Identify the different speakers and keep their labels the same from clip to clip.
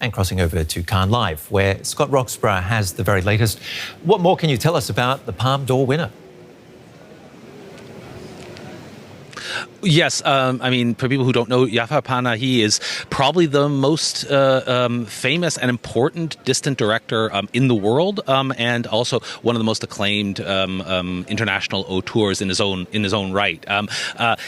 Speaker 1: and crossing over to Cannes Live, where Scott Roxburgh has the very latest. What more can you tell us about the Palme d'Or winner?
Speaker 2: Yes, I mean, for people who don't know, Jafar Panahi is probably the most famous and important distant director in the world, and also one of the most acclaimed international auteurs in his own right.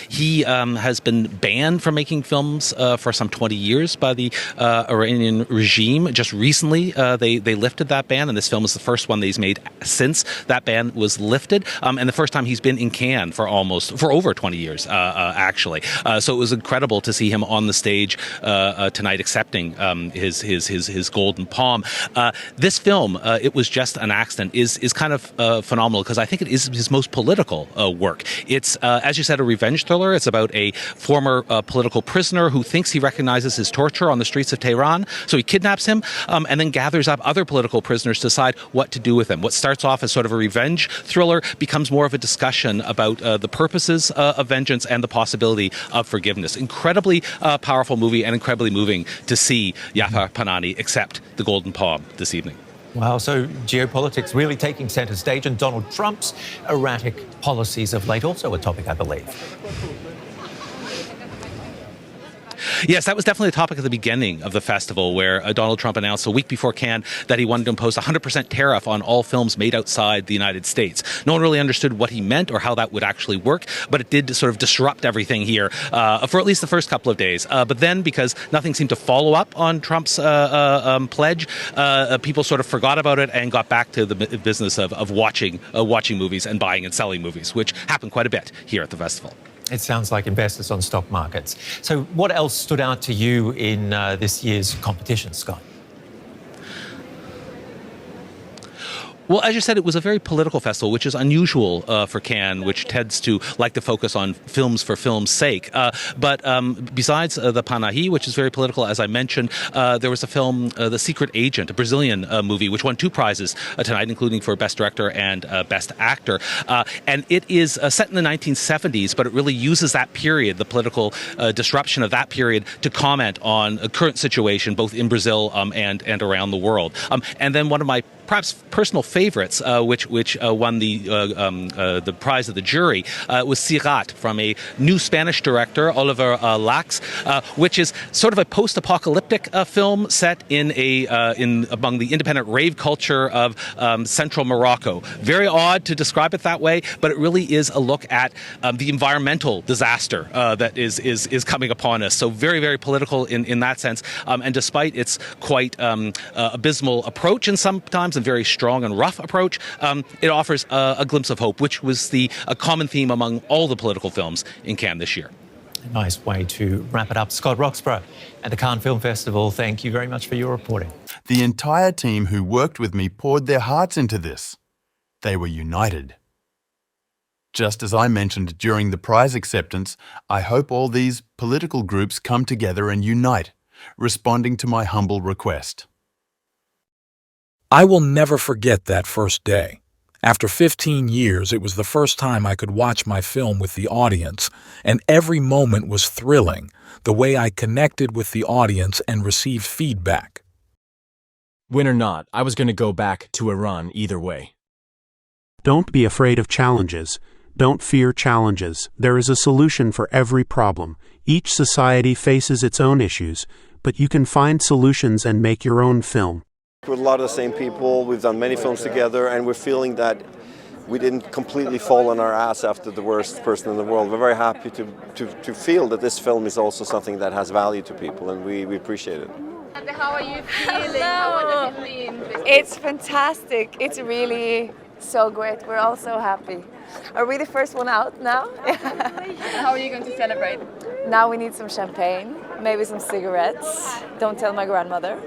Speaker 2: He has been banned from making films for some 20 years by the Iranian regime. Just recently, they lifted that ban, and this film is the first one that he's made since that ban was lifted, and the first time he's been in Cannes for over 20 years. Actually, so it was incredible to see him on the stage tonight accepting his Golden Palm. This film, it was just an accident, is kind of phenomenal because I think it is his most political work. It's, as you said, a revenge thriller. It's about a former political prisoner who thinks he recognizes his torture on the streets of Tehran, so he kidnaps him and then gathers up other political prisoners to decide what to do with him. What starts off as sort of a revenge thriller becomes more of a discussion about the purposes of vengeance and the possibility of forgiveness. Incredibly powerful movie and incredibly moving to see Jafar Panahi accept the Golden Palm this evening.
Speaker 1: Wow, so geopolitics really taking centre stage, and Donald Trump's erratic policies of late also a topic, I believe.
Speaker 2: Yes, that was definitely a topic at the beginning of the festival, where Donald Trump announced a week before Cannes that he wanted to impose a 100% tariff on all films made outside the United States. No one really understood what he meant or how that would actually work, but it did sort of disrupt everything here for at least the first couple of days. But then, because nothing seemed to follow up on Trump's pledge, people sort of forgot about it and got back to the business of watching movies and buying and selling movies, which happened quite a bit here at the festival.
Speaker 1: It sounds like investors on stock markets. So what else stood out to you in this year's competition, Scott?
Speaker 2: Well, as you said, it was a very political festival, which is unusual for Cannes, which tends to like to focus on films for film's sake. But besides the Panahi, which is very political, as I mentioned, there was a film, The Secret Agent, a Brazilian movie, which won 2 prizes tonight, including for Best Director and Best Actor. And it is set in the 1970s, but it really uses that period, the political disruption of that period, to comment on a current situation, both in Brazil and around the world. And then one of my perhaps personal favorites, which won the prize of the jury, was Sirat, from a new Spanish director, Oliver Lax, which is sort of a post-apocalyptic film set in among the independent rave culture of central Morocco. Very odd to describe it that way, but it really is a look at the environmental disaster that is coming upon us. So very, very political in that sense, and despite its quite abysmal approach and sometimes a very strong and rough approach, it offers a glimpse of hope, which was a common theme among all the political films in Cannes this year.
Speaker 1: A nice way to wrap it up. Scott Roxburgh at the Cannes Film Festival, thank you very much for your reporting.
Speaker 3: The entire team who worked with me poured their hearts into this. They were united. Just as I mentioned during the prize acceptance, I hope all these political groups come together and unite, responding to my humble request.
Speaker 4: I will never forget that first day. After 15 years, it was the first time I could watch my film with the audience, and every moment was thrilling, the way I connected with the audience and received feedback.
Speaker 5: Win or not, I was going to go back to Iran either way.
Speaker 6: Don't be afraid of challenges. Don't fear challenges. There is a solution for every problem. Each society faces its own issues, but you can find solutions and make your own film.
Speaker 7: With a lot of the same people, we've done many films together, and we're feeling that we didn't completely fall on our ass after the worst person in the world. We're very happy to feel that this film is also something that has value to people, and we appreciate it.
Speaker 8: How are you feeling? How does it mean?
Speaker 9: It's fantastic. It's really so great. We're all so happy. Are we the first one out now?
Speaker 8: How are you going to celebrate?
Speaker 9: Now we need some champagne, maybe some cigarettes. Don't tell my grandmother.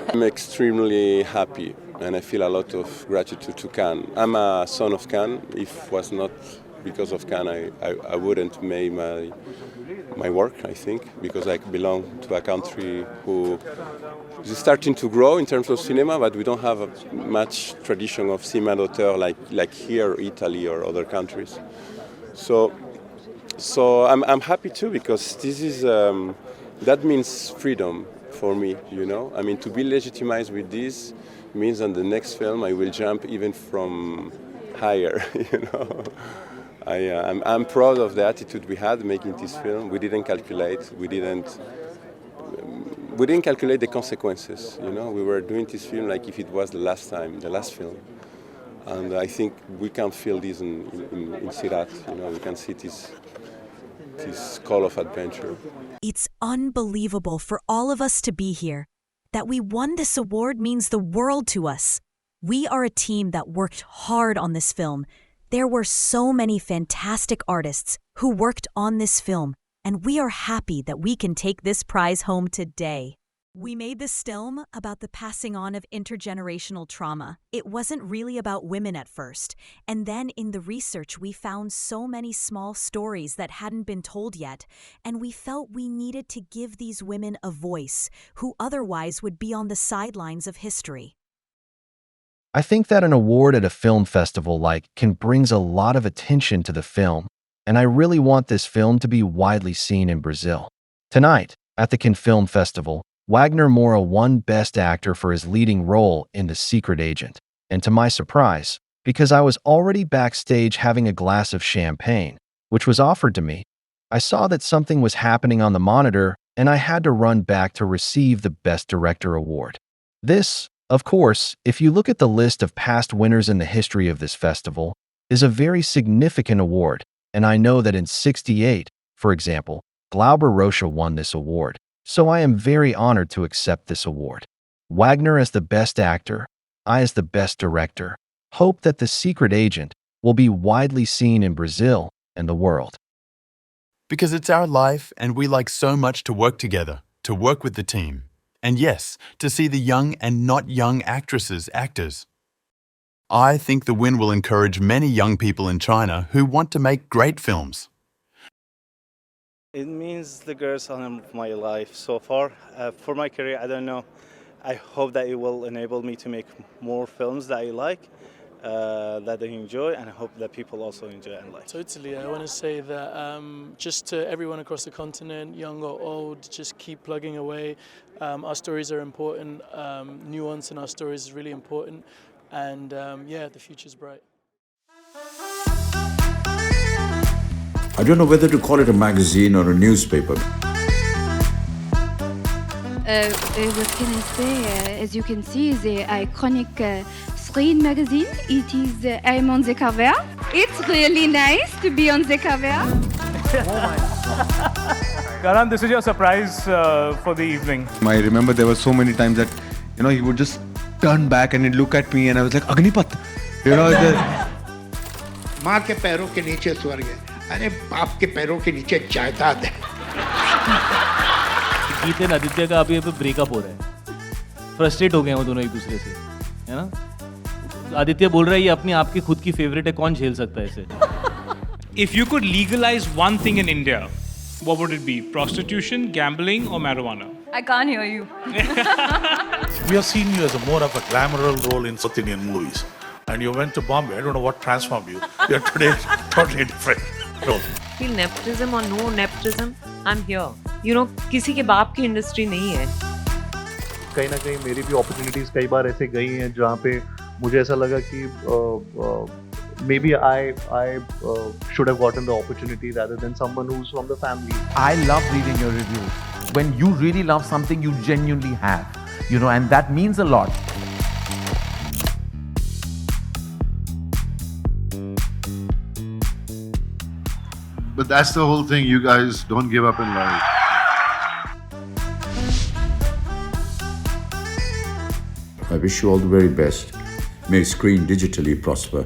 Speaker 10: I'm extremely happy, and I feel a lot of gratitude to Cannes. I'm a son of Cannes. If it was not because of Cannes, I wouldn't make my work, I think, because I belong to a country who is starting to grow in terms of cinema, but we don't have much tradition of cinema d'auteur like here, Italy or other countries. So I'm happy too, because this is that means freedom for me, you know. I mean, to be legitimized with this means on the next film I will jump even from higher, you know. I'm proud of the attitude we had making this film. We didn't calculate, we didn't calculate the consequences, you know. We were doing this film like if it was the last film. And I think we can feel this in Sirat, you know, we can see this call of adventure.
Speaker 11: It's unbelievable for all of us to be here. That we won this award means the world to us. We are a team that worked hard on this film. There were so many fantastic artists who worked on this film, and we are happy that we can take this prize home today. We made this film about the passing on of intergenerational trauma. It wasn't really about women at first, and then in the research we found so many small stories that hadn't been told yet, and we felt we needed to give these women a voice who otherwise would be on the sidelines of history.
Speaker 12: I think that an award at a film festival like Cannes brings a lot of attention to the film, and I really want this film to be widely seen in Brazil. Tonight, at the Cannes Film Festival, Wagner Moura won Best Actor for his leading role in The Secret Agent, and to my surprise, because I was already backstage having a glass of champagne, which was offered to me, I saw that something was happening on the monitor and I had to run back to receive the Best Director award. This, of course, if you look at the list of past winners in the history of this festival, is a very significant award, and I know that in '68, for example, Glauber Rocha won this award, so I am very honored to accept this award. Wagner as the Best Actor, I as the Best Director, hope that The Secret Agent will be widely seen in Brazil and the world.
Speaker 3: Because it's our life and we like so much to work together, to work with the team. And yes, to see the young and not young actors. I think the win will encourage many young people in China who want to make great films.
Speaker 13: It means the greatest honor of my life so far. For my career, I don't know. I hope that it will enable me to make more films that I like, that I enjoy, and I hope that people also enjoy and like.
Speaker 14: Totally. I want to say that just to everyone across the continent, young or old, just keep plugging away. Our stories are important. Nuance in our stories is really important. And yeah, the future's bright.
Speaker 15: I don't know whether to call it a magazine or a newspaper.
Speaker 16: What can I say? As you can see, the iconic screen magazine. It is I'm on the cover. It's really nice to be on the cover.
Speaker 17: Karan, this is your surprise for the evening.
Speaker 18: I remember there were so many times that, you know, he would just turn back and he'd look at me and I was like, Agnipat! You know,
Speaker 19: माँ के पैरों के नीचे स्वर्ग है, अरे बाप के पैरों के नीचे जायदाद है।
Speaker 17: गीत और आदित्य का अभी ब्रेकअप हो रहा है, फ्रस्ट्रेट हो गए हैं वो दोनों एक दूसरे से, है ना? आदित्य बोल रहा है ये अपनी आपकी खुद की फेवरेट है, कौन झेल सकता है इसे?
Speaker 20: If you could legalize one thing in India, what would it be? Prostitution, gambling, or marijuana?
Speaker 8: I can't hear you.
Speaker 21: We have seen you as more of a glamorous role in South Indian movies. And you went to Bombay. I don't know what transformed you. You're today totally different role.
Speaker 22: Feel nepotism or no nepotism, I'm here. You know, किसी के बाप की industry नहीं है.
Speaker 23: कहीं ना कहीं मेरी भी opportunities कई बार ऐसे गई हैं जहाँ पे मुझे ऐसा लगा कि maybe I should have gotten the opportunity rather than someone who's from the family.
Speaker 24: I love reading your reviews. When you really love something, you genuinely have, you know, and that means a lot.
Speaker 25: But that's the whole thing, you guys don't give up in life.
Speaker 15: I wish you all the very best. May Screen digitally prosper.